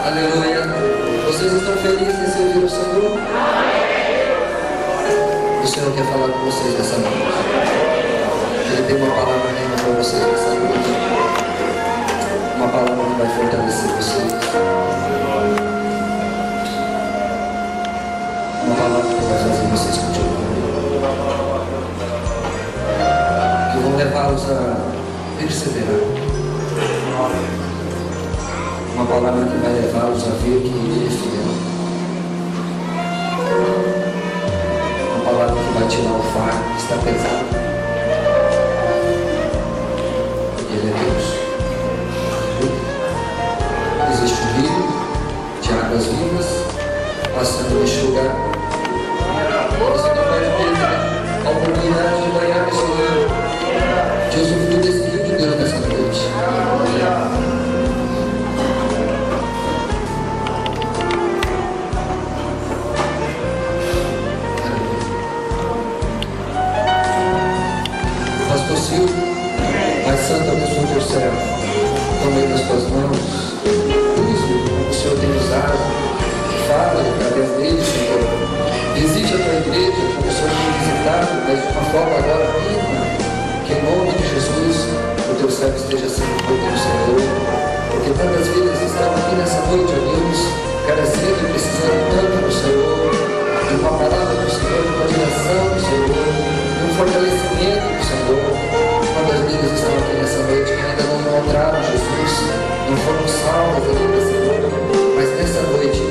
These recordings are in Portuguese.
Aleluia. Vocês estão felizes em servir o Senhor? O Senhor quer falar com vocês nessa noite. Ele tem uma palavra ainda para vocês nessa noite. Uma palavra que vai fortalecer vocês. Uma palavra que vai fazer vocês continuarem. Que vão levá-los a perseverar. Uma palavra que vai levá-los a ver que Ele é fiel. Uma palavra que vai tirar o fardo que está pesado. Ele é Deus. Existe um rio de águas vivas passando neste lugar. Você não pode perder a oportunidade de ganhar esse rio, de usufruir desse rio de Deus nessa noite. Pastor Silvio, Pai Santo, abençoa o teu servo. Toma ele nas tuas mãos. Use-o como o Senhor tem usado. Fala através dele, Senhor. Visite a tua igreja como o Senhor tem visitado, mas de uma forma agora viva. Que em nome de Jesus o teu servo esteja sendo feito no Senhor. Porque tantas vidas estão aqui nessa noite, ó Deus, carecendo e precisando tanto do Senhor. De uma palavra do Senhor, de uma direção do Senhor, de um fortalecimento do Senhor. Quantas vidas estão aqui nessa noite que ainda não encontraram Jesus, não foram salvas ainda, Senhor. Mas nessa noite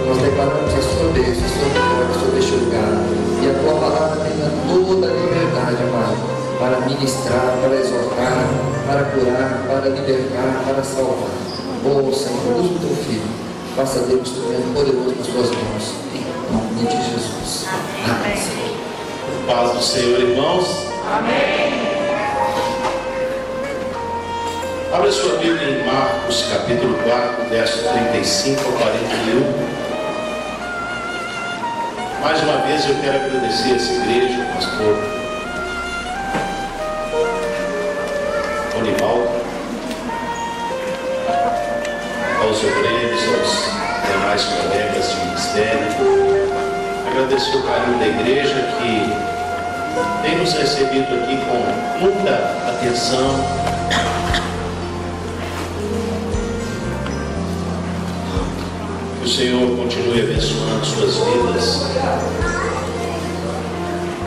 nós declaramos a sua bênção, a sua vitória sobre este lugar. E a tua palavra tenha toda a liberdade, amado, para ministrar, para exortar, para curar, para libertar, para salvar. Oh Senhor, usa o teu filho, faça dele um instrumento poderoso nas tuas mãos, em nome de Jesus. Amém. Paz do Senhor, irmãos. Amém. Abra sua Bíblia em Marcos, capítulo 4, verso 35 a 41. Mais uma vez eu quero agradecer a essa igreja, o pastor Onivaldo, aos obreiros, aos demais colegas de ministério. Agradecer o carinho da igreja que tem nos recebido aqui com muita atenção. Que o Senhor continue abençoando suas vidas.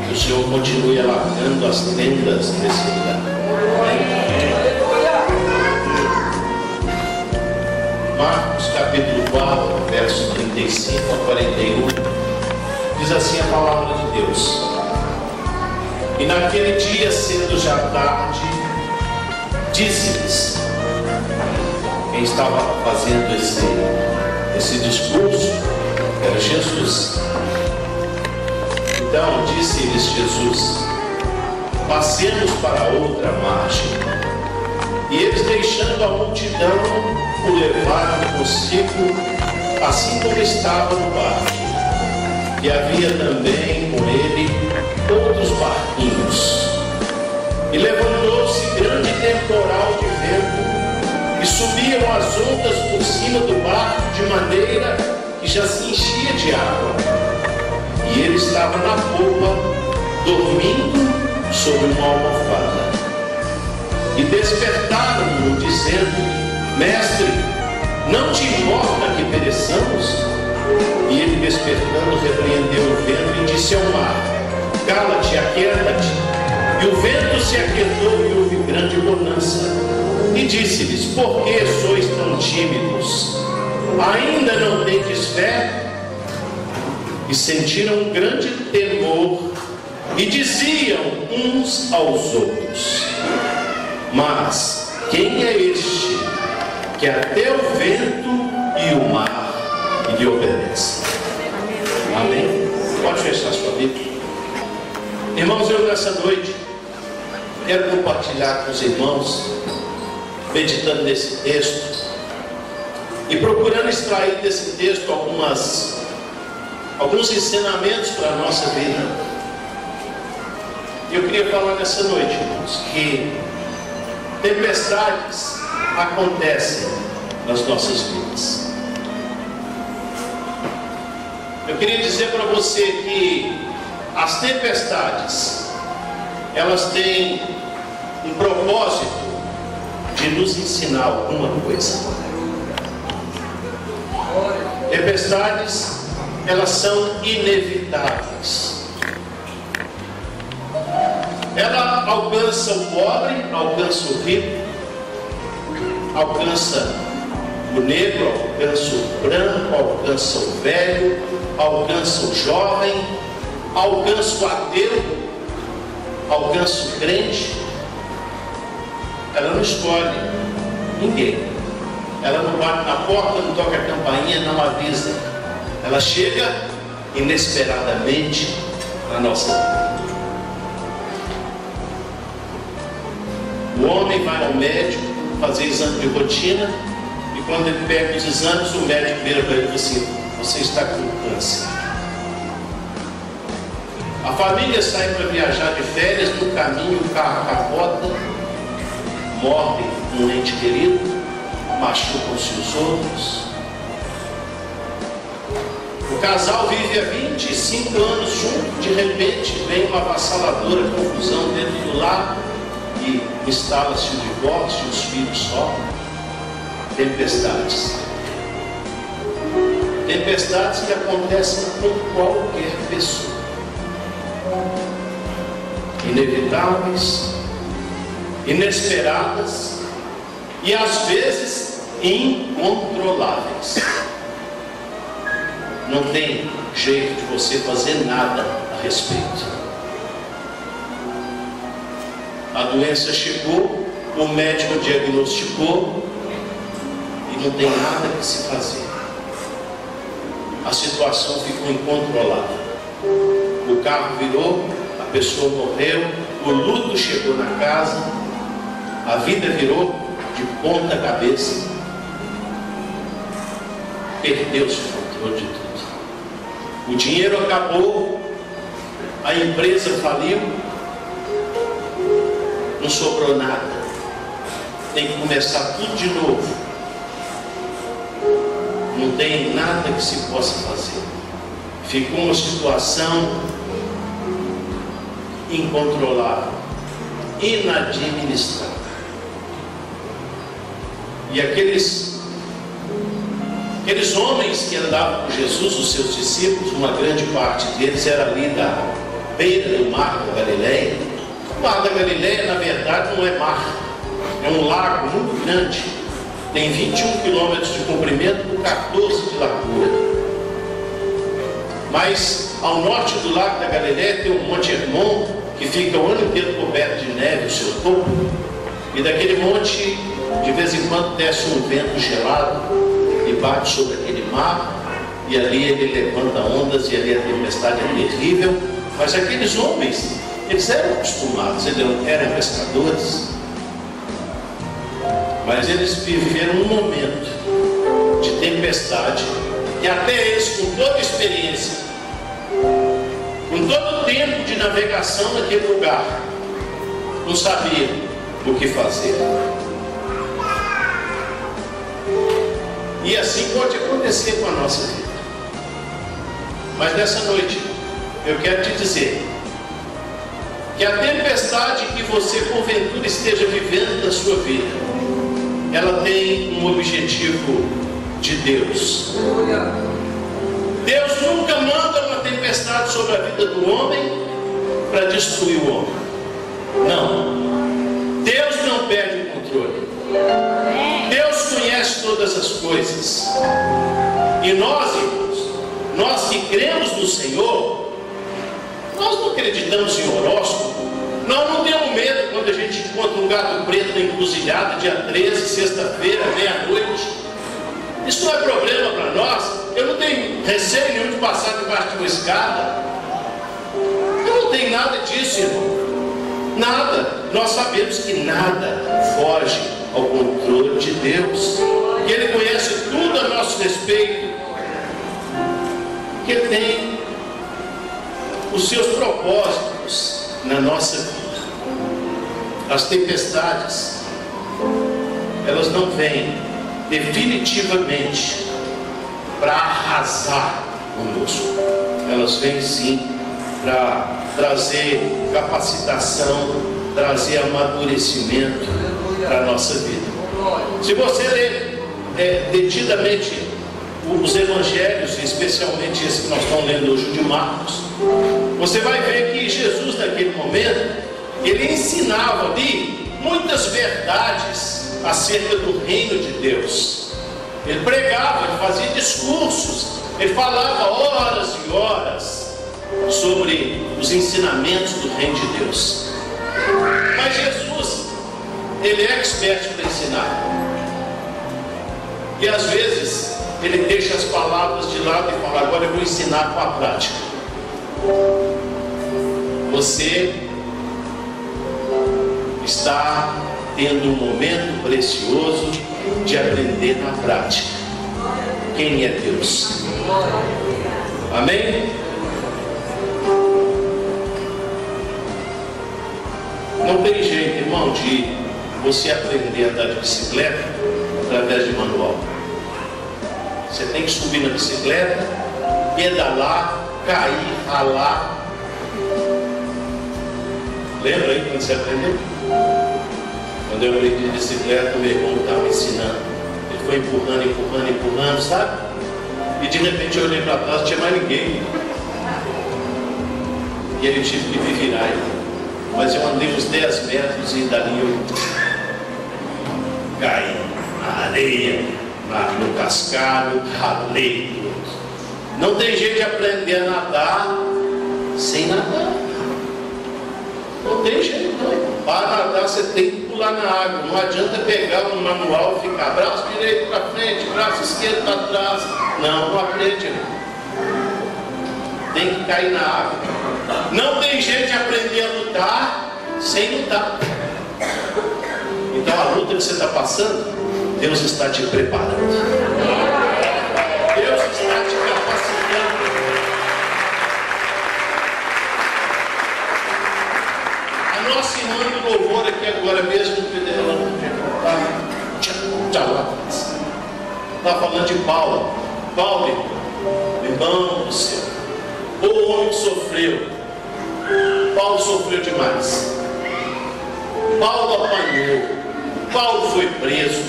Que o Senhor continue alargando as tendas desse lugar. Marcos capítulo 4, verso 35 a 41. Diz assim a palavra de Deus: E naquele dia, sendo já tarde, disse-lhes, quem estava fazendo esse discurso era Jesus. Então disse-lhes Jesus: Passemos para outra margem. E eles, deixando a multidão, o levaram consigo, assim como estava no barco. E havia também com ele outros barquinhos. E levantou-se grande temporal de vento, e subiam as ondas por cima do barco, de maneira que já se enchia de água. E ele estava na popa, dormindo sobre uma almofada. E despertaram-no, dizendo: Mestre, não te importa que pereçamos? E ele, despertando, repreendeu o vento e disse ao mar: Cala-te, aquieta-te. E o vento se aquietou e houve grande bonança. E disse-lhes: Por que sois tão tímidos? Ainda não tendes fé? E sentiram um grande temor e diziam uns aos outros: Mas quem é este que até o vento e o mar lhe obedecem? Amém? Pode fechar sua Bíblia. Irmãos, eu nessa noite quero compartilhar com os irmãos, meditando nesse texto e procurando extrair desse texto alguns ensinamentos para a nossa vida. Eu queria falar nessa noite, irmãos, que tempestades acontecem nas nossas vidas. Eu queria dizer para você que as tempestades, elas têm um propósito de nos ensinar alguma coisa. Tempestades, elas são inevitáveis. Ela alcança o pobre, alcança o rico, alcança o negro, alcança o branco, alcança o velho, alcança o jovem, alcança o ateu, alcança o crente. Ela não escolhe ninguém. Ela não bate na porta, não toca a campainha, não avisa. Ela chega inesperadamente na nossa vida. O homem vai ao médico fazer exame de rotina, e quando ele pega os exames, o médico vira para ele e diz assim: você está com câncer. A família sai para viajar de férias, no caminho o carro capota, morre um ente querido, machucam-se os outros. O casal vive há 25 anos junto, de repente vem uma avassaladora confusão dentro do lar e instala-se o divórcio, os filhos sofrem. Tempestades. Tempestades que acontecem com qualquer pessoa. Inevitáveis, inesperadas e às vezes incontroláveis. Não tem jeito de você fazer nada a respeito. A doença chegou, o médico diagnosticou e não tem nada que se fazer. A situação ficou incontrolável. O carro virou, a pessoa morreu, o luto chegou na casa, a vida virou de ponta cabeça, perdeu-se o controle de tudo. O dinheiro acabou, a empresa faliu, não sobrou nada, tem que começar tudo de novo. Não tem nada que se possa fazer. Ficou uma situação incontrolável, inadministrável. E aqueles homens que andavam com Jesus, os seus discípulos, uma grande parte deles era ali da beira do mar da Galileia. O mar da Galileia, na verdade, não é mar, é um lago muito grande. Tem 21 quilômetros de comprimento por 14 de largura. Mas ao norte do lago da Galileia tem o Monte Hermon, que fica o ano inteiro coberto de neve, o seu topo. E daquele monte, de vez em quando, desce um vento gelado e bate sobre aquele mar. E ali ele levanta ondas e ali a tempestade é terrível. Mas aqueles homens, eles eram acostumados, eles eram pescadores. Mas eles viveram um momento de tempestade que até eles, com toda a experiência, com todo o tempo de navegação naquele lugar, não sabiam o que fazer. E assim pode acontecer com a nossa vida. Mas nessa noite, eu quero te dizer que a tempestade que você porventura esteja vivendo na sua vida, ela tem um objetivo de Deus. Deus nunca manda uma tempestade sobre a vida do homem para destruir o homem. Não. Deus não perde o controle. Deus conhece todas as coisas. E nós, irmãos, nós que cremos no Senhor, nós não acreditamos em horóscopo. Nós não temos medo quando a gente encontra um gato preto na encruzilhada, dia 13, sexta-feira, meia-noite. Isso não é problema para nós. Eu não tenho receio nenhum de passar debaixo de uma escada. Eu não tenho nada disso, irmão. Nada. Nós sabemos que nada foge ao controle de Deus. Que Ele conhece tudo a nosso respeito. Que Ele tem os seus propósitos na nossa vida. As tempestades, elas não vêm definitivamente para arrasar conosco. Elas vêm sim para trazer capacitação, trazer amadurecimento para a nossa vida. Se você ler detidamente os evangelhos, especialmente esse que nós estamos lendo hoje, de Marcos, você vai ver que Jesus, naquele momento, ele ensinava ali muitas verdades acerca do reino de Deus. Ele pregava, ele fazia discursos, ele falava horas e horas sobre os ensinamentos do reino de Deus. Mas Jesus, ele é expert para ensinar. E às vezes ele deixa as palavras de lado e fala: agora eu vou ensinar com a prática. Você está tendo um momento precioso de aprender na prática quem é Deus. Amém? Não tem jeito, irmão, de você aprender a andar de bicicleta através de manual. Você tem que subir na bicicleta, pedalar, cair, ralar. Lembra aí quando você aprendeu? Quando eu aprendi bicicleta, meu irmão estava me ensinando. Ele foi empurrando, sabe? E de repente eu olhei para trás, não tinha mais ninguém. E ele tive que me virar. Mas eu andei uns 10 metros e dali eu caí na areia, no cascalho, ralei tudo. Não tem jeito de aprender a nadar sem nadar. Não tem jeito, não. Para nadar você tem que pular na água. Não adianta pegar um manual e ficar braço direito para frente, braço esquerdo para trás. Não aprende. Tem que cair na água. Não tem jeito de aprender a lutar sem lutar. Então a luta que você está passando, Deus está te preparando. Deus está te capacitando. A nossa irmã do louvor aqui agora mesmo, está falando de Paulo. Paulo, irmão do céu, o homem que sofreu. Paulo sofreu demais. Paulo apanhou. Paulo foi preso.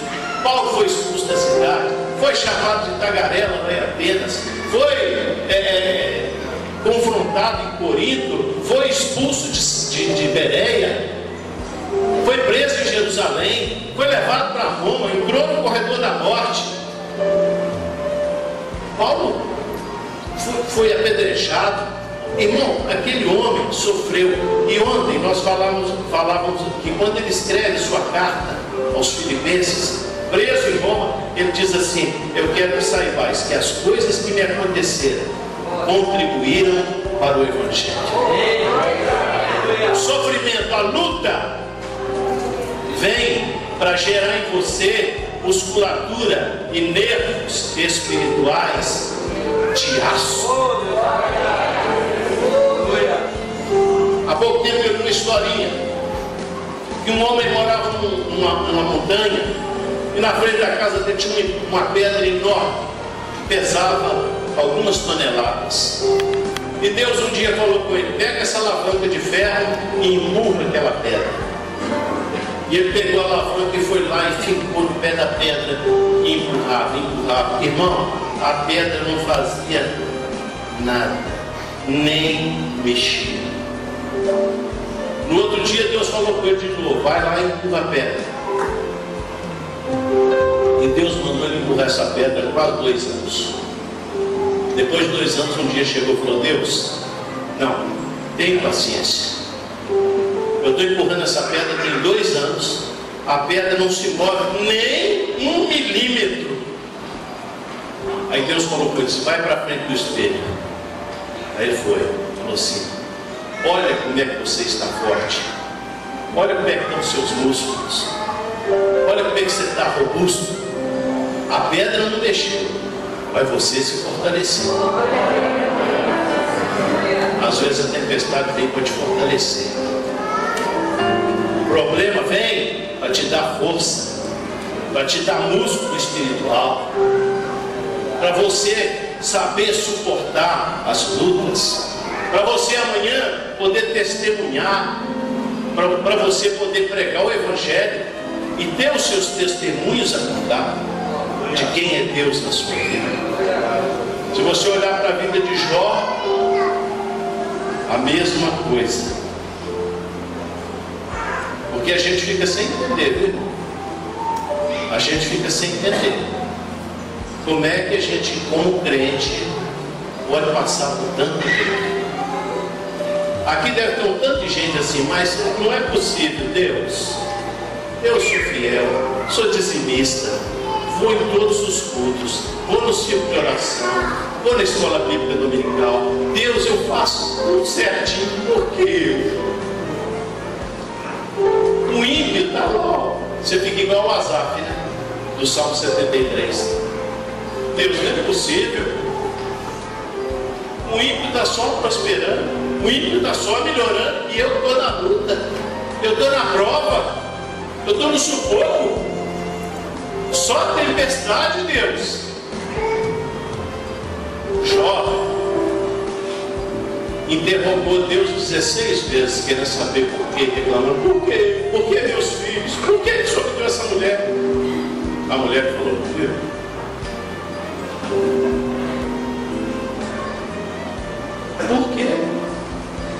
Paulo foi expulso da cidade. Foi chamado de tagarela lá em Atenas. Foi confrontado em Corinto. Foi expulso de Bereia. Foi preso em Jerusalém. Foi levado para Roma. Entrou no corredor da morte. Paulo foi apedrejado. Irmão, aquele homem sofreu. E ontem nós falávamos que quando ele escreve sua carta aos Filipenses, preso em Roma, ele diz assim: eu quero que saibais que as coisas que me aconteceram contribuíram para o Evangelho. O sofrimento, a luta vem para gerar em você musculatura e nervos espirituais de aço. Há pouco tempo eu vi uma historinha que um homem morava numa montanha e na frente da casa dele tinha uma pedra enorme que pesava algumas toneladas. E Deus um dia falou com ele: pega essa alavanca de ferro e empurra aquela pedra. E ele pegou a alavanca e foi lá e ficou no pé da pedra e empurrava. Irmão, a pedra não fazia nada, nem mexia. No outro dia Deus falou com ele de novo: vai lá e empurra a pedra. E Deus mandou ele empurrar essa pedra quase 2 anos. Depois de 2 anos, um dia chegou e falou: Deus, não, tenha paciência. Eu estou empurrando essa pedra tem 2 anos. A pedra não se move nem 1 milímetro. Aí Deus falou com ele: vai para frente do espelho. Aí ele foi, falou assim: olha como é que você está forte. Olha como é que estão os seus músculos. Olha como é que você está robusto. A pedra não mexeu, mas você se fortaleceu. Às vezes a tempestade vem para te fortalecer. O problema vem para te dar força, para te dar músculo espiritual, para você saber suportar as lutas, para você amanhã poder testemunhar, para você poder pregar o Evangelho e ter os seus testemunhos a contar de quem é Deus na sua vida. Se você olhar para a vida de Jó, a mesma coisa. Porque a gente fica sem entender, viu? A gente fica sem entender como é que a gente, como crente, pode passar por tanto tempo. Aqui deve ter um tanto de gente assim, mas não é possível. Deus, eu sou fiel, sou dizimista, vou em todos os cultos, vou no círculo de oração, vou na escola bíblica dominical. Deus, eu faço tudo certinho. Por quê? O ímpio está lá. Você fica igual o Asaf, né? Do Salmo 73. Deus, não é possível. O ímpio está só prosperando, o ímpio está só melhorando, e eu estou na luta, eu estou na prova, eu estou no sufoco. Só tempestade, Deus. Jó interrogou Deus 16 vezes, querendo saber por quê, reclamando: por quê? Por que meus filhos? Por que o Senhor me deu essa mulher? A mulher falou: filho, por quê?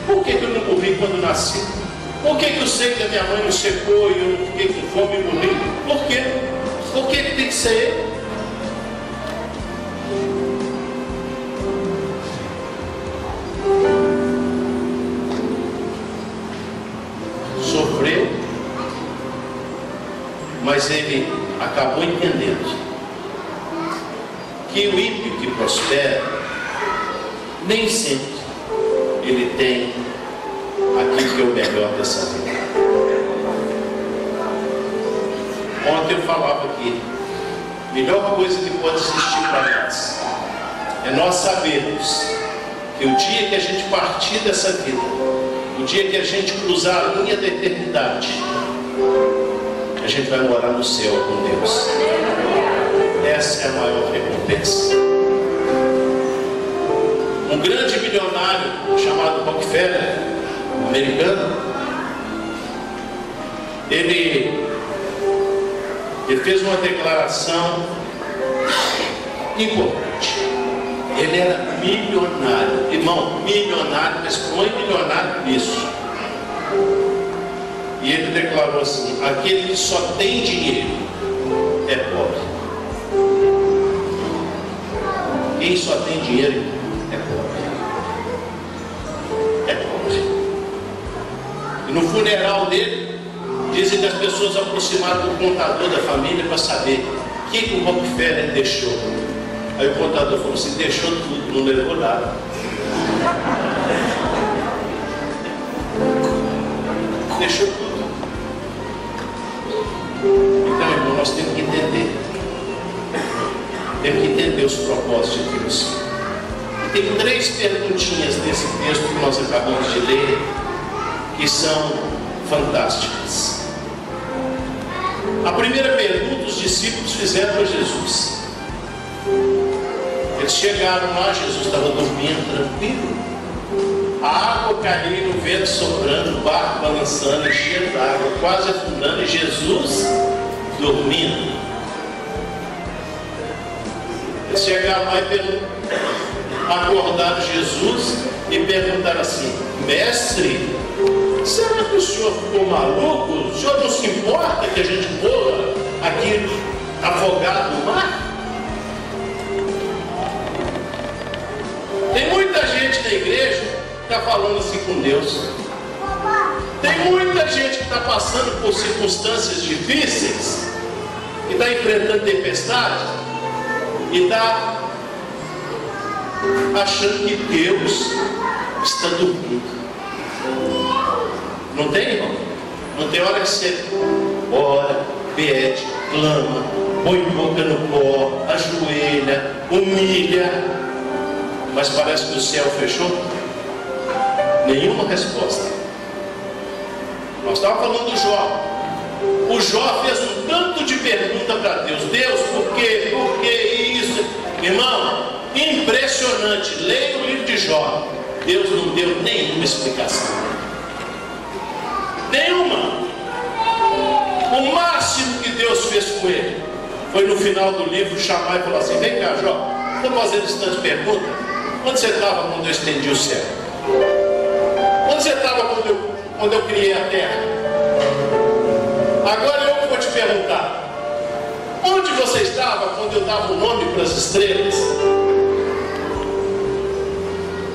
Por que eu não morri quando nasci? Por que o seio da minha mãe não secou e eu não fiquei com fome e morri? Por quê? Por que tem que ser ele? Sofreu, mas ele acabou entendendo que o ímpio que prospera, nem sempre ele tem aquilo que é o melhor dessa vida. Ontem eu falava aqui, a melhor coisa que pode existir para nós é nós sabermos que o dia que a gente partir dessa vida, o dia que a gente cruzar a linha da eternidade, a gente vai morar no céu com Deus. Essa é a maior recompensa. Um grande milionário chamado Rockefeller, americano, ele fez uma declaração importante. Ele era milionário, irmão, milionário, mas põe milionário nisso. E ele declarou assim: aquele que só tem dinheiro é pobre. Quem só tem dinheiro é pobre. É pobre. E no funeral dele, dizem que as pessoas aproximaram do contador da família para saber o que o Rockefeller deixou. Aí o contador falou assim: deixou tudo, não levou nada. Deixou tudo. Então, irmão, nós temos que entender. Temos que entender os propósitos de Deus. Tem 3 perguntinhas nesse texto que nós acabamos de ler, que são fantásticas. A primeira pergunta os discípulos fizeram para Jesus. Eles chegaram lá, Jesus estava dormindo tranquilo, a água caindo, o vento soprando, o barco balançando, enchendo d'água, quase afundando, e Jesus dormindo. Eles chegaram lá e acordaram Jesus e perguntaram assim: mestre, será que o senhor ficou maluco? O senhor não se importa que a gente morra aqui afogado no mar? Tem muita gente na igreja que está falando assim com Deus. Tem muita gente que está passando por circunstâncias difíceis, que está enfrentando tempestades e está achando que Deus está dormindo. Não tem, irmão? Não tem hora que você ora, pede, clama, põe boca no pó, ajoelha, humilha, mas parece que o céu fechou? Nenhuma resposta. Nós estávamos falando do Jó. O Jó fez um tanto de pergunta para Deus: Deus, por quê? Por que isso? Irmão, em breve impressionante. Leia o livro de Jó. Deus não deu nenhuma explicação. Nenhuma. O máximo que Deus fez com ele foi no final do livro chamar e falar assim: vem cá, Jó, estou fazendo instantes perguntas. Onde você estava quando eu estendi o céu? Onde você estava quando eu criei a terra? Agora eu vou te perguntar: onde você estava quando eu dava o nome para as estrelas?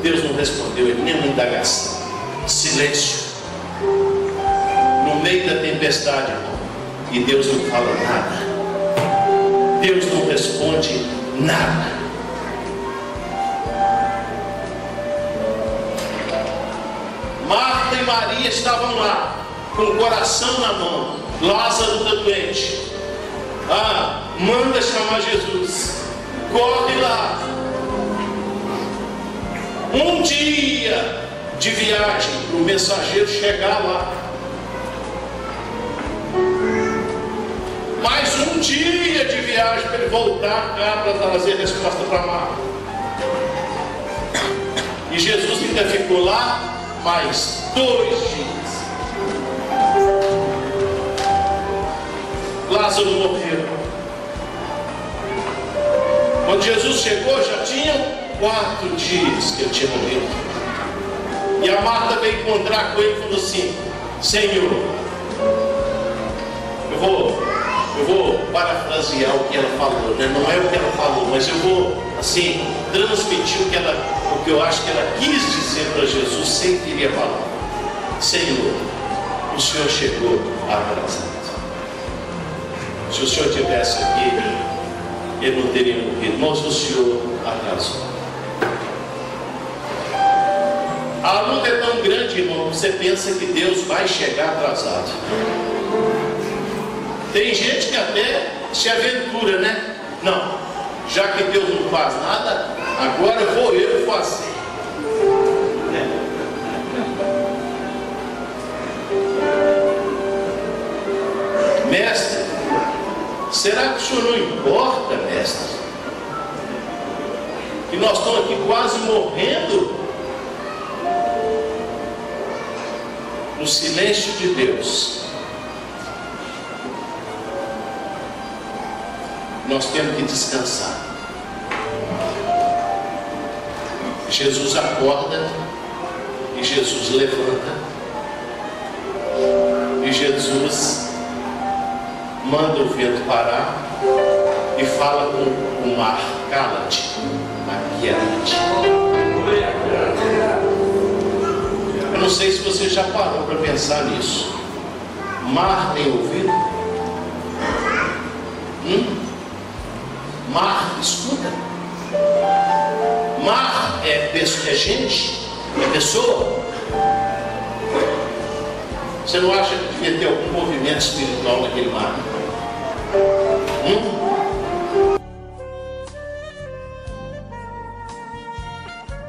Deus não respondeu nenhuma indagação. Silêncio. No meio da tempestade, irmão. E Deus não fala nada. Deus não responde nada. Marta e Maria estavam lá, com o coração na mão. Lázaro está doente. Manda chamar Jesus. Corre lá. Um dia de viagem para o mensageiro chegar lá. Mais um dia de viagem para ele voltar cá para trazer resposta para Marta. E Jesus ainda ficou lá mais 2 dias. Lázaro morreu. Quando Jesus chegou, já tinham 4 dias que ele tinha morrido. E a Marta veio encontrar com ele e falou assim: Senhor, eu vou parafrasear o que ela falou, né? Não é o que ela falou, mas eu vou assim transmitir o que eu acho que ela quis dizer para Jesus sem querer falar. Senhor, o Senhor chegou atrasado. Se o Senhor estivesse aqui, ele não teria morrido, mas o Senhor atrasou. A luta é tão grande, irmão, que você pensa que Deus vai chegar atrasado. Tem gente que até se aventura, né? Não, já que Deus não faz nada, agora vou eu fazer. Mestre, será que o senhor não importa, mestre? Que nós estamos aqui quase morrendo no silêncio de Deus. Nós temos que descansar. Jesus acorda e Jesus levanta e Jesus manda o vento parar e fala com o mar: cala-te, aquieta-te. Eu não sei se você já parou para pensar nisso. Mar tem ouvido? Mar escuta? Mar é gente? É pessoa? Você não acha que devia ter algum movimento espiritual naquele mar?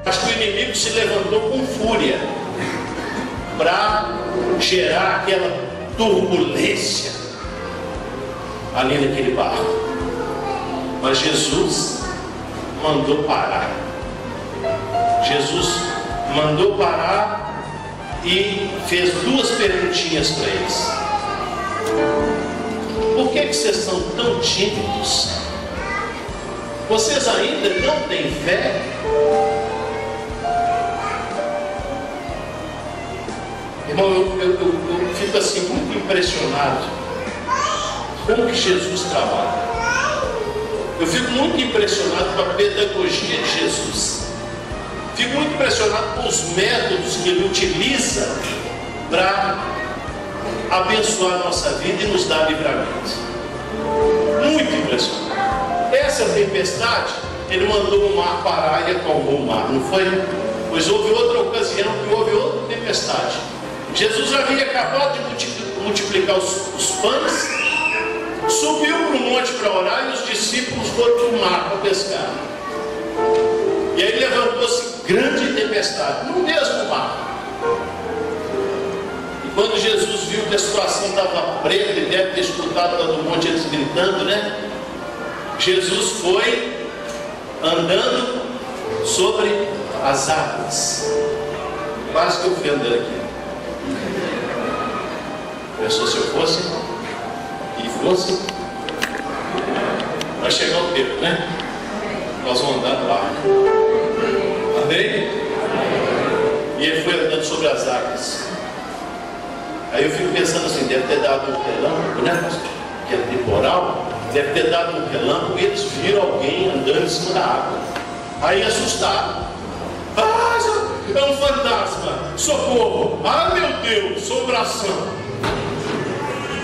Acho que o inimigo se levantou com fúria para gerar aquela turbulência ali naquele barco. Mas Jesus mandou parar. Jesus mandou parar e fez 2 perguntinhas para eles. Por que vocês são tão tímidos? Vocês ainda não têm fé? Irmão, eu fico assim muito impressionado como que Jesus trabalha. Eu fico muito impressionado com a pedagogia de Jesus. Fico muito impressionado com os métodos que Ele utiliza para abençoar a nossa vida e nos dar livramento. Muito impressionante. Essa tempestade, Ele mandou o mar parar e acalmou o mar, não foi? Pois houve outra ocasião que houve outra tempestade. Jesus havia acabado de multiplicar os pães, subiu para o monte para orar e os discípulos foram para o mar para pescar. E aí levantou-se grande tempestade no mesmo mar. E quando Jesus viu que a situação estava preta, ele deve ter escutado lá do monte eles gritando, né? Jesus foi andando sobre as águas. Quase que eu fui andando aqui. Pensou se eu fosse e fosse, vai chegar o tempo, né? Nós vamos andar no barco. Amém? E ele foi andando sobre as águas. Aí eu fico pensando assim, deve ter dado um relâmpago, né, pastor? Que é temporal, deve ter dado um relâmpago e eles viram alguém andando em cima da água. Aí assustaram. Ah, é um fantasma, socorro! Ah, meu Deus, assombração!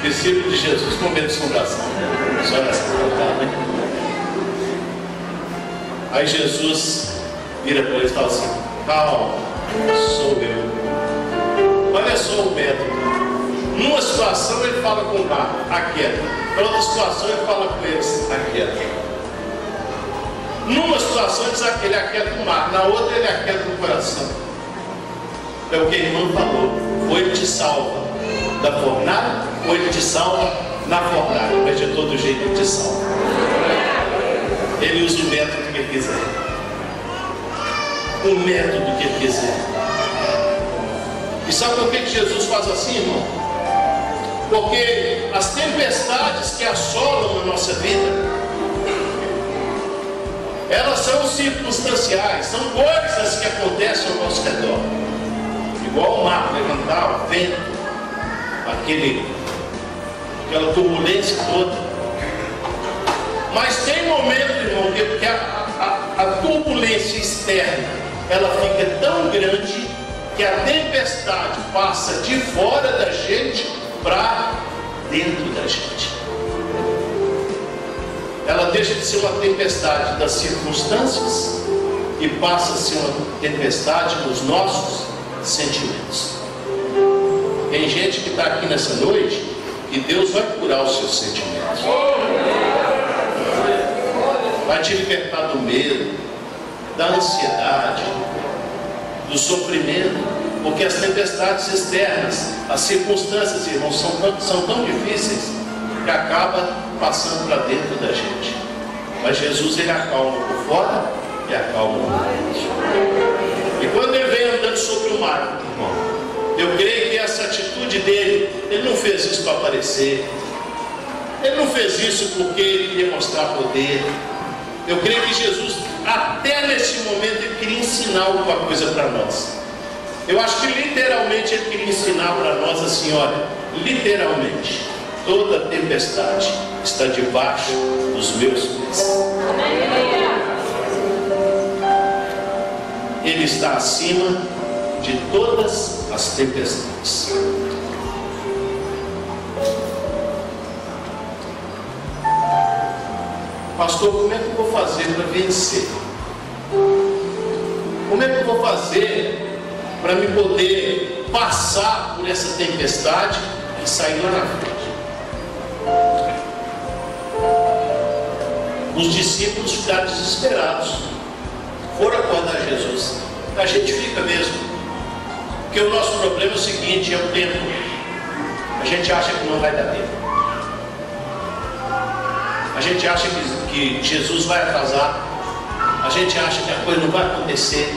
Discípulo de Jesus com medo de assombração. Só nessa verdade, né? Aí Jesus vira para ele e fala assim: calma, sou eu. Olha só o método. Numa situação ele fala com o mar, aquieta. Em outra situação ele fala com eles, aquieta. Numa situação ele aquieta o mar, na outra ele aquieta o coração. É o que a irmã falou. Ou ele te salva da fornalha, ou ele te salva na fornalha, mas de todo jeito ele te salva. Ele usa o método que ele quiser. O método que ele quiser. E sabe por que Jesus faz assim, irmão? Porque as tempestades que assolam a nossa vida, elas são circunstanciais, são coisas que acontecem ao nosso redor. Igual o mar levantar, o vento, aquela turbulência toda. Mas tem momento, irmão, que a turbulência externa, ela fica tão grande que a tempestade passa de fora da gente para dentro da gente. Ela deixa de ser uma tempestade das circunstâncias e passa a ser uma tempestade dos nossos sentimentos. Tem gente que está aqui nessa noite e Deus vai curar os seus sentimentos. Vai te libertar do medo, da ansiedade, do sofrimento, porque as tempestades externas, as circunstâncias, irmãos, são tão difíceis que acaba passando para dentro da gente. Mas Jesus, ele acalma por fora e acalma por dentro. E quando ele vem andando sobre o mar, irmão, eu creio que essa atitude dele, ele não fez isso para aparecer, ele não fez isso porque ele queria mostrar poder. Eu creio que Jesus, até nesse momento, ele queria ensinar alguma coisa para nós. Eu acho que literalmente ele queria ensinar para nós assim: olha, literalmente, toda tempestade está debaixo dos meus pés. Ele está acima de todas as tempestades. Pastor, como é que eu vou fazer para vencer? Como é que eu vou fazer para me poder passar por essa tempestade e sair lá na frente? Os discípulos ficaram desesperados, foram acordar Jesus. A gente fica mesmo, porque o nosso problema é o seguinte: é o tempo. A gente acha que não vai dar tempo. A gente acha que Jesus vai atrasar. A gente acha que a coisa não vai acontecer.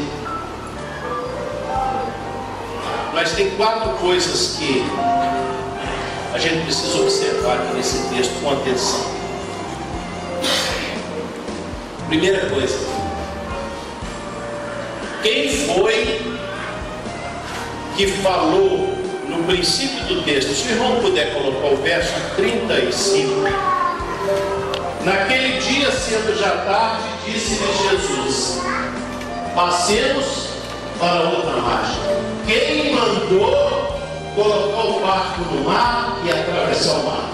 Mas tem 4 coisas que a gente precisa observar aqui nesse texto com atenção. Primeira coisa: quem foi que falou no princípio do texto? Se o irmão puder colocar o verso 35. Naquele dia, sendo já tarde, disse-lhe Jesus: passemos para outra margem. Quem mandou colocar o barco no mar e atravessar o mar?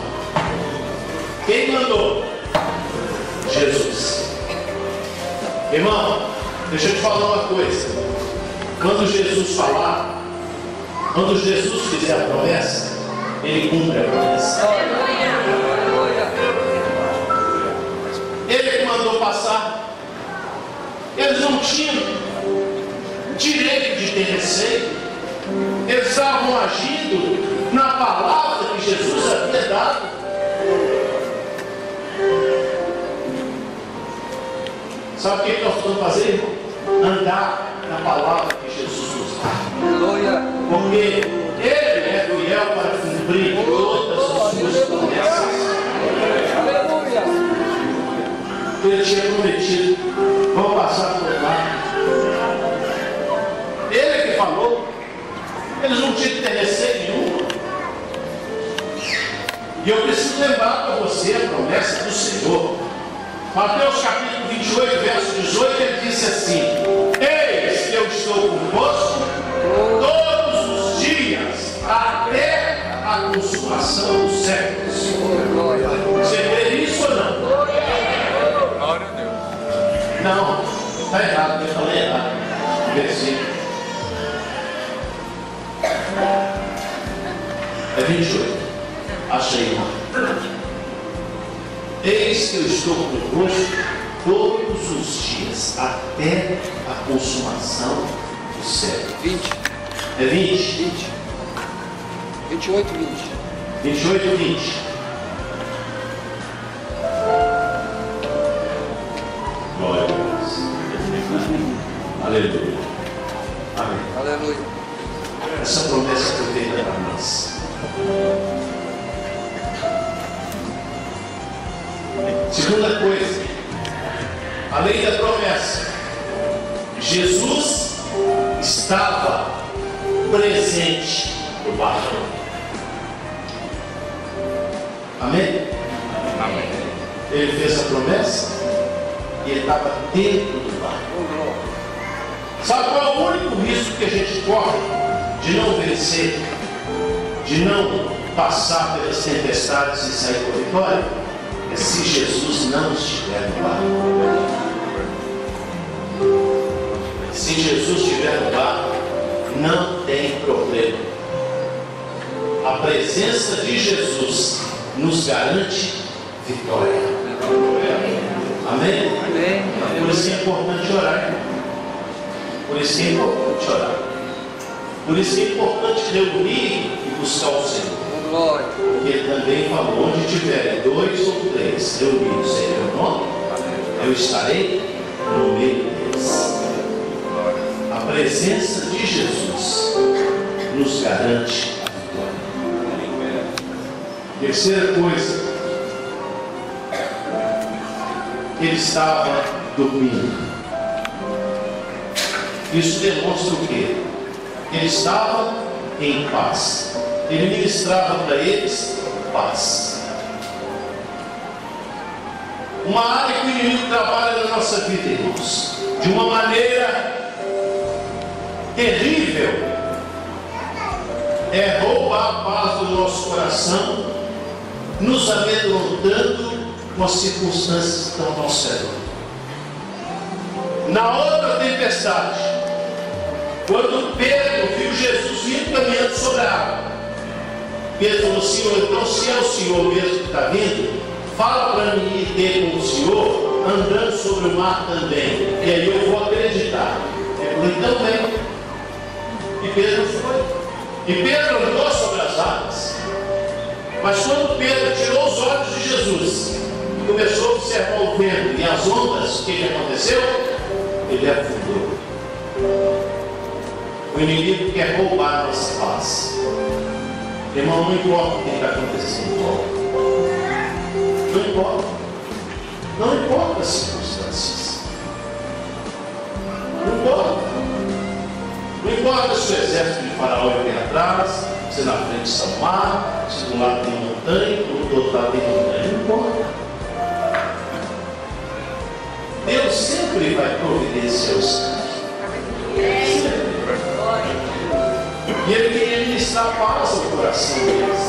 Quem mandou? Jesus. Irmão, deixa eu te falar uma coisa. Quando Jesus falar, quando Jesus fizer a promessa, ele cumpre a promessa. Ele que mandou passar. Eles não tinham direito de ter receio. Eles estavam agindo na palavra que Jesus havia dado. Sabe o que nós vamos fazer, irmão? andar na palavra que Jesus nos dá. Aleluia. Porque Ele é fiel para cumprir todas as suas promessas. Aleluia. Ele tinha prometido, vão passar por lá. Ele que falou, eles não tinham que ter receio nenhum. E eu preciso lembrar para você a promessa do Senhor. Mateus capítulo 28, verso 18, ele disse assim: eis que eu estou convosco todos os dias, até a consumação dos séculos. Você crê nisso ou não? Glória a Deus. Não, está errado, eu falei errado. Versículo. É 28. Achei lá. Eis que eu estou convosco todos os dias, até a consumação do século. 20. É 20? 20. 28, 20. 28 e 20. Glória a Deus. Aleluia. Amém. Aleluia. Essa promessa foi feita para nós. Segunda coisa, além da promessa, Jesus estava presente no barco. Amém? Amém. Ele fez a promessa e ele estava dentro do barco. Sabe qual é o único risco que a gente corre de não vencer, de não passar pelas tempestades e sair com a vitória? É se Jesus não estiver no barco. Se Jesus estiver no barco, não tem problema. A presença de Jesus nos garante vitória. Amém? Amém. Por isso que é importante orar. Por isso que é importante orar. Por isso que é importante reunir e buscar o Senhor. Glória. Porque Ele também falou: onde tiverem 2 ou 3 reunidos em meu nome, eu estarei no meio deles. A presença de Jesus nos garante a vitória. Terceira coisa, ele estava dormindo. Isso demonstra o quê? Ele estava em paz. Ele ministrava para eles paz. Uma área que o inimigo trabalha na nossa vida, irmãos, de uma maneira terrível, é roubar a paz do nosso coração, nos amedrontando com as circunstâncias que estão ao nosso redor. Na outra tempestade, quando Pedro viu Jesus vindo caminhando sobre a água, Pedro falou: Senhor, então se é o Senhor mesmo que está vindo, fala para mim ir ter com o Senhor, andando sobre o mar também, e aí eu vou acreditar. Ele falou: então vem. E Pedro foi. E Pedro andou sobre as águas. Mas quando Pedro tirou os olhos de Jesus e começou a observar o vento e as ondas, o que aconteceu? Ele afundou. O inimigo quer roubar a nossa paz. Irmão, não importa o que está acontecendo. Não importa. Não importa as circunstâncias. Não importa. Não importa se o exército de Faraó vem atrás, se na frente está o mar, se de um lado tem montanha, do outro lado tem montanha. Não importa. Deus sempre vai providenciar os casos. E Ele queria ministrar paz ao coração deles.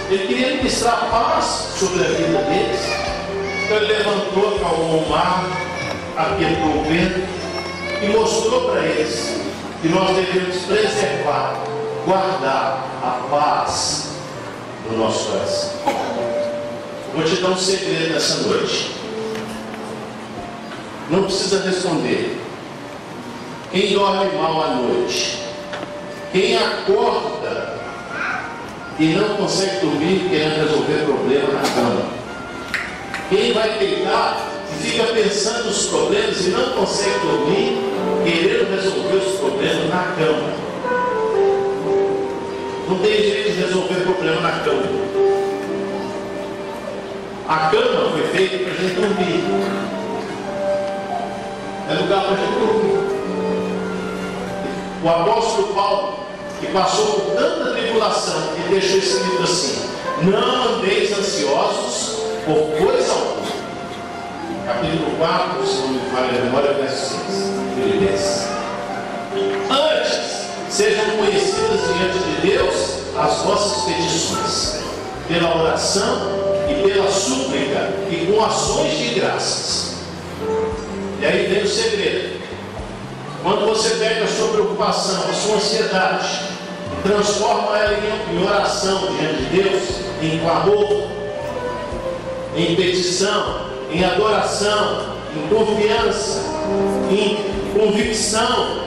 Ele queria ministrar paz sobre a vida deles. Então Ele levantou, acalmou o mar, aquietou o vento e mostrou para eles que nós devemos preservar, guardar a paz no nosso coração. Vou te dar um segredo nessa noite. Não precisa responder. Quem dorme mal à noite, quem acorda e não consegue dormir querendo resolver problema na cama, quem vai deitar e fica pensando nos problemas e não consegue dormir, querendo resolver os problemas na cama. Não tem jeito de resolver problema na cama. A cama foi feita para a gente dormir. É lugar para a gente dormir. O apóstolo Paulo, que passou por tanta tribulação, ele deixou escrito assim: não andeis ansiosos por coisa alguma. Capítulo 4, se não me falha a memória, verso 6. Ele diz: antes sejam conhecidas diante de Deus as vossas petições, pela oração e pela súplica e com ações de graças. E aí vem o segredo. Quando você pega a sua preocupação, a sua ansiedade, e transforma ela em oração diante de Deus, em clamor, em petição, em adoração, em confiança, em convicção,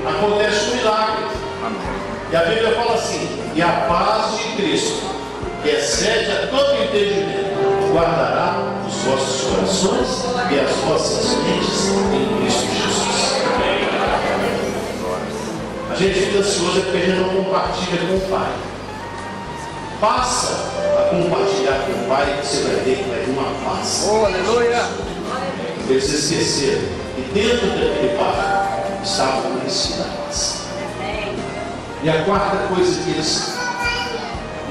acontece um milagre. E a Bíblia fala assim: e a paz de Cristo, que excede a todo entendimento, guardará os vossos corações e as vossas mentes em Cristo Jesus. A gente fica ansioso porque a gente não compartilha com o Pai. Passa a compartilhar com o Pai, que você vai ver que vai vir uma paz. Oh, aleluia! Eles esqueceram que dentro daquele Pai estava o princípio da paz. E a quarta coisa que eles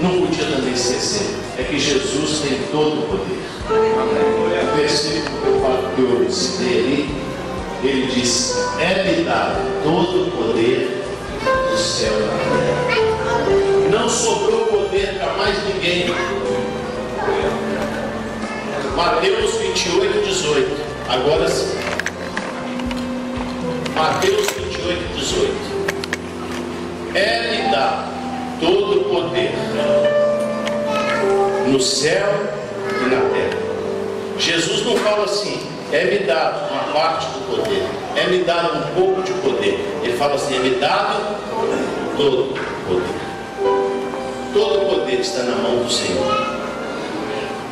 não podiam também esquecer é que Jesus tem todo o poder. O versículo que eu citei ali, ele diz: é-lhe dado todo o poder do céu e da terra. Não sobrou poder para mais ninguém. Mateus 28, 18. Agora sim. Mateus 28, 18. É-lhe dado todo o poder no céu e na terra. Jesus não fala assim: é-me dado uma parte do poder, é-me dado um pouco de poder. Ele fala assim: é-me dado todo o poder. Todo o poder está na mão do Senhor.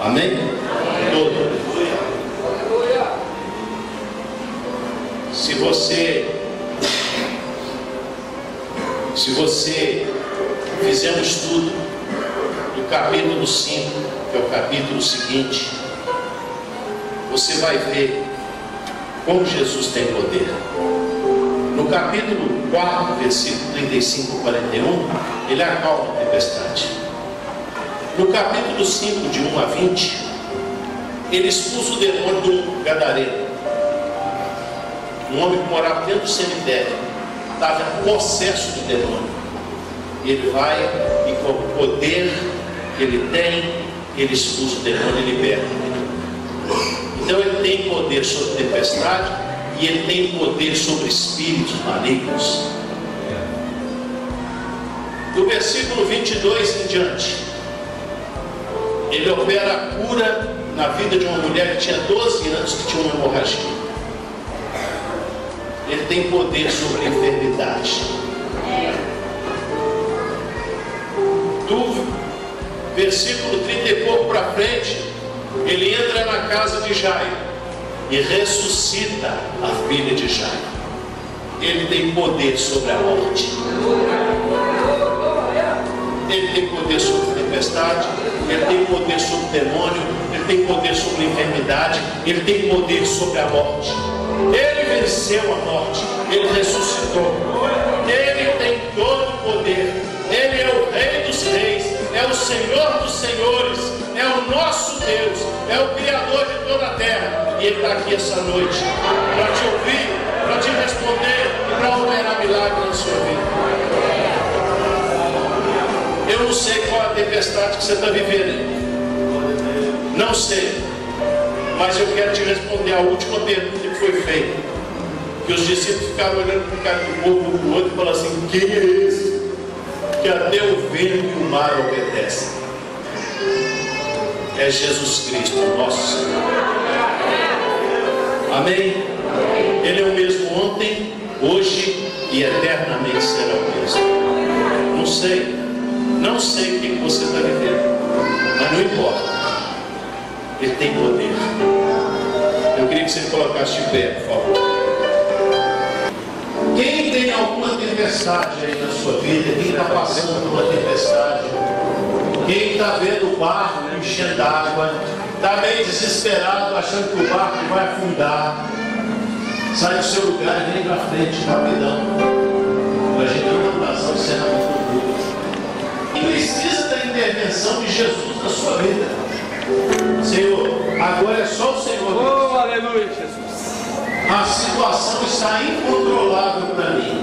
Amém? Todo. Se você fizer um estudo do capítulo 5, que é o capítulo seguinte, você vai ver como Jesus tem poder. No capítulo 4, versículo 35 e 41, ele acalma a tempestade. No capítulo 5, de 1 a 20, ele expulsa o demônio do gadareno. Um homem que morava dentro do cemitério, estava possesso de demônio. Ele vai e com o poder que ele tem, ele expulsa o demônio e liberta. Então ele tem poder sobre tempestade e ele tem poder sobre espíritos malignos. Do versículo 22 em diante, ele opera a cura na vida de uma mulher que tinha 12 anos, que tinha uma hemorragia. Ele tem poder sobre a enfermidade. Do versículo 30 e pouco para frente, ele entra na casa de Jairo e ressuscita a filha de Jairo. Ele tem poder sobre a morte. Ele tem poder sobre a tempestade, ele tem poder sobre o demônio, ele tem poder sobre a enfermidade, ele tem poder sobre a morte. Ele venceu a morte, ele ressuscitou. Ele tem todo o poder. Ele é o Rei dos Reis, é o Senhor dos Senhores, é o nosso Deus, é o Criador de toda a terra. E Ele está aqui essa noite para te ouvir, para te responder e para operar milagre na sua vida. Eu não sei qual é a tempestade que você está vivendo. Não sei. Mas eu quero te responder a última pergunta que foi feita. Que os discípulos ficaram olhando para o cara do povo um para o outro e falaram assim: quem é esse? Que até o vento e o mar obedecem. É Jesus Cristo, nosso Senhor. Amém? Ele é o mesmo ontem, hoje e eternamente será o mesmo. Não sei. Não sei o que você está vivendo, mas não importa. Ele tem poder. queria que você me colocasse de pé, por favor. Quem tem alguma tempestade aí na sua vida, quem está passando por uma tempestade, quem está vendo o barco enchendo d'água, está meio desesperado, achando que o barco vai afundar, sai do seu lugar e vem para frente, rapidão, para a gente não abraçar o encerramento do culto. E precisa da intervenção de Jesus na sua vida. Senhor, agora é só o Senhor. Oh, aleluia, Jesus. A situação está incontrolável para mim.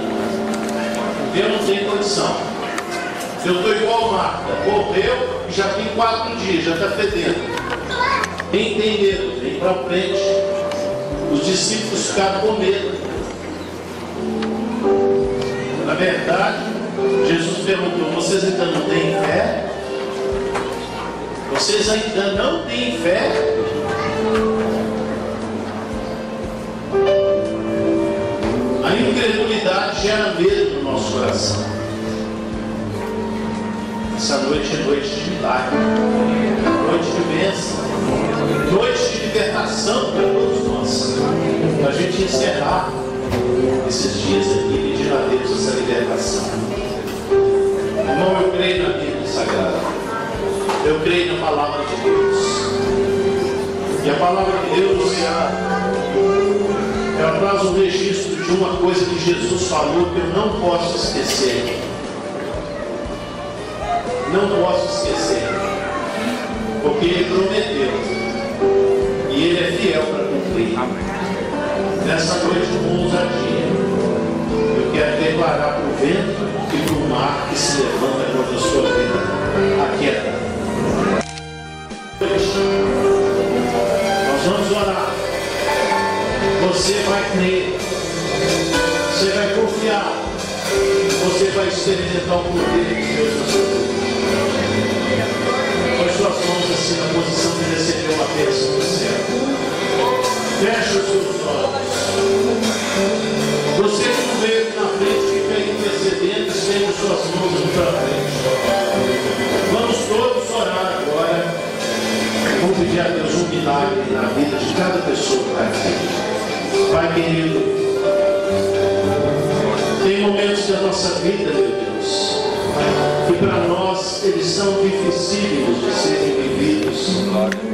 Eu não tenho condição. Eu estou igual Marta. Morreu e já tem 4 dias, já está fedendo. Quem tem medo, vem para frente. Os discípulos ficaram com medo. Na verdade, Jesus perguntou: vocês ainda não têm fé? Vocês ainda não têm fé? A incredulidade gera medo no nosso coração. Essa noite é noite de milagre, noite de bênção, noite de libertação para todos nós. Para a gente encerrar esses dias aqui e pedir a Deus essa libertação. Irmão, eu creio na Bíblia Sagrada. Eu creio na palavra de Deus. E a palavra de Deus ela traz um registro de uma coisa que Jesus falou que eu não posso esquecer. Não posso esquecer. Porque Ele prometeu. E Ele é fiel para cumprir. Nessa noite, com ousadia, eu quero declarar para o vento e para o mar que se levanta contra a sua vida: aquieta. Nós vamos orar. Você vai crer, você vai confiar, você vai experimentar o poder de Deus na sua vida. Põe suas mãos assim na posição de receber uma bênção do céu. Feche os seus olhos. Você que não veio aqui na frente, fica aí intercedendo, estende suas mãos aqui para frente. Vamos todos orar agora. Vamos pedir a Deus um milagre na vida de cada pessoa que vai aqui. Pai querido, tem momentos da nossa vida, meu Deus, que para nós eles são dificílimos de serem vividos,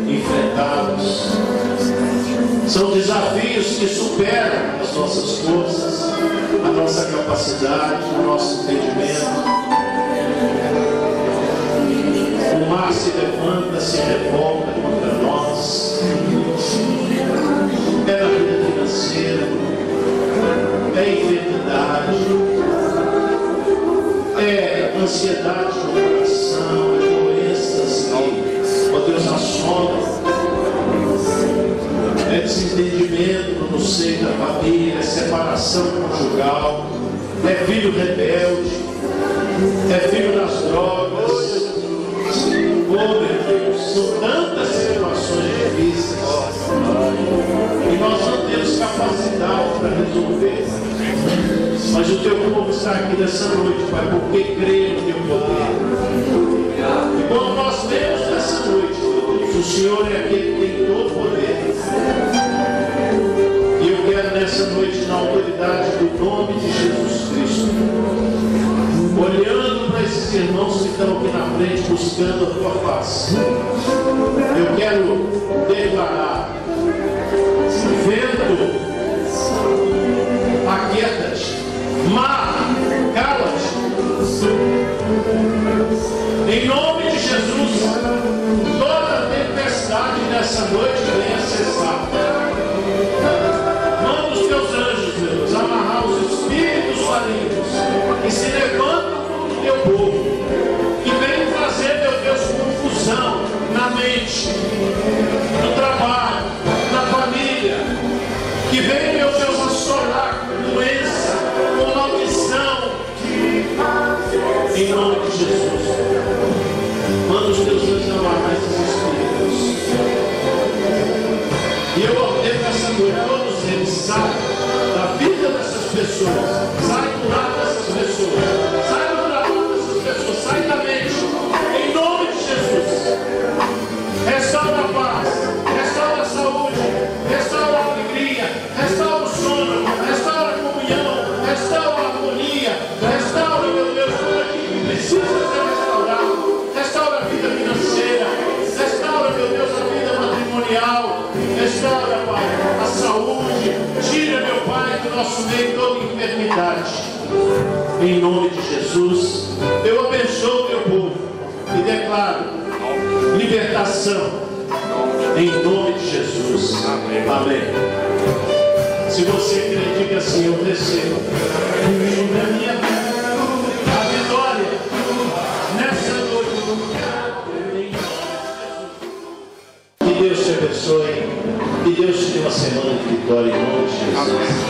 enfrentados. São desafios que superam as nossas forças, a nossa capacidade, o nosso entendimento. O mar se levanta, se revolta contra nós. É na vida financeira, é enfermidade, é ansiedade no coração, é doenças que, ó Deus, assombram, é desentendimento no seio da família, é separação conjugal, é filho rebelde, é filho das drogas. Oh, meu Deus, são tantas situações difíceis e nós não temos capacidade para resolver. Mas o teu povo está aqui nessa noite, Pai, porque crê no teu poder. E quando nós vemos nessa noite, meu Deus, o Senhor é aquele que tem todo o poder. E eu quero nessa noite, na autoridade do nome de Jesus Cristo, olhando para esses irmãos que estão aqui na frente, buscando a tua face, eu quero declarar: vento, aquieta-te, mar, cala-te. Em nome de Jesus, toda tempestade nessa noite venha cessar. Manda os teus anjos, Deus, amarrar os espíritos malignos que se levantam contra o teu povo, que vem trazer, meu Deus, confusão na mente, no trabalho, na família, que vem, meu Deus, assolar com doença, com maldição. Em nome de Jesus, manda os teus anjos amarrar esses espíritos. E eu ordeno essa noite, todos eles saiam da vida dessas pessoas, saiam do lado dessas pessoas, saiam do lado dessas pessoas, saiam da mente, em nome de Jesus. Restaura a paz, restaura a saúde, restaura a nosso meio toda enfermidade. Em nome de Jesus, eu abençoo o teu povo e declaro libertação. Em nome de Jesus. Amém. Se você crê, diga assim: eu recebo na minha vida a vitória nessa noite. Que Deus te abençoe. Que Deus te dê uma semana de vitória em nome de Jesus.